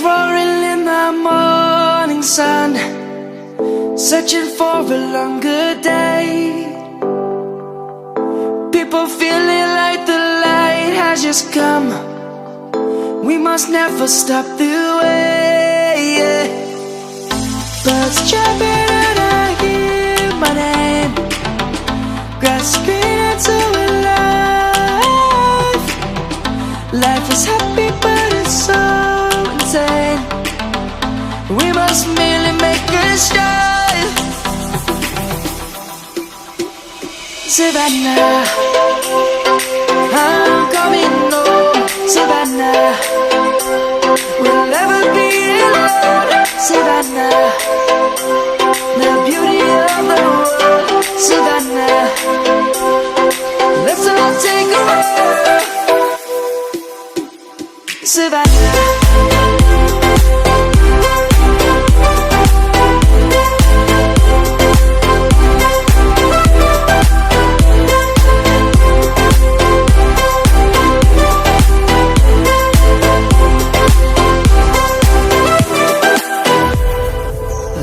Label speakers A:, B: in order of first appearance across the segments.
A: roaring in the morning sun, searching for a longer day. People feeling like the light has just come. We must never stop the way, yeah. Birds chirping and I hear my name, grasping into a life. Life is happy but it's so insane. We must merely make a start. Savannah, I'm coming home. Savannah, we'll never be alone. Savannah, the beauty of the world. Savannah, let's all take a ride. Savannah,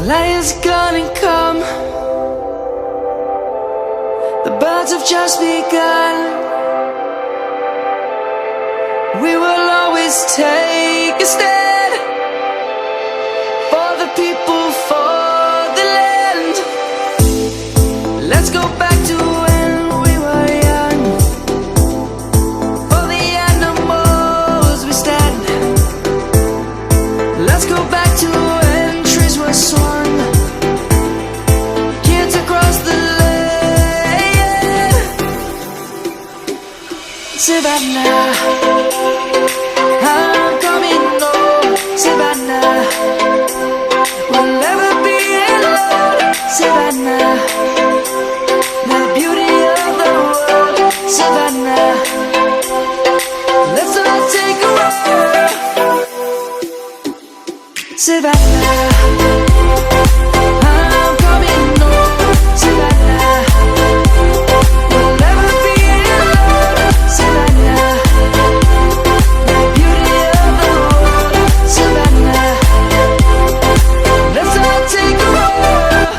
A: light is gonna come. The birds have just begun. We will always take a stand for the people, for the land. Let's go back to when we were young. For the animals we stand. Let's go back to when trees were swung, kids across the land. Savannah, I'm coming home. Savannah, we'll never be alone. Savannah, the beauty of the world. Savannah, let's all take a ride. Savannah, I'm coming home. Savannah, we'll never be alone. Savannah, the beauty of the world. Savannah, let's all take a ride.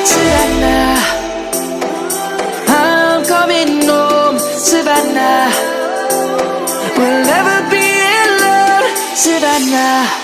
A: Savannah, I'm coming home. Savannah, we'll never be alone. Savannah.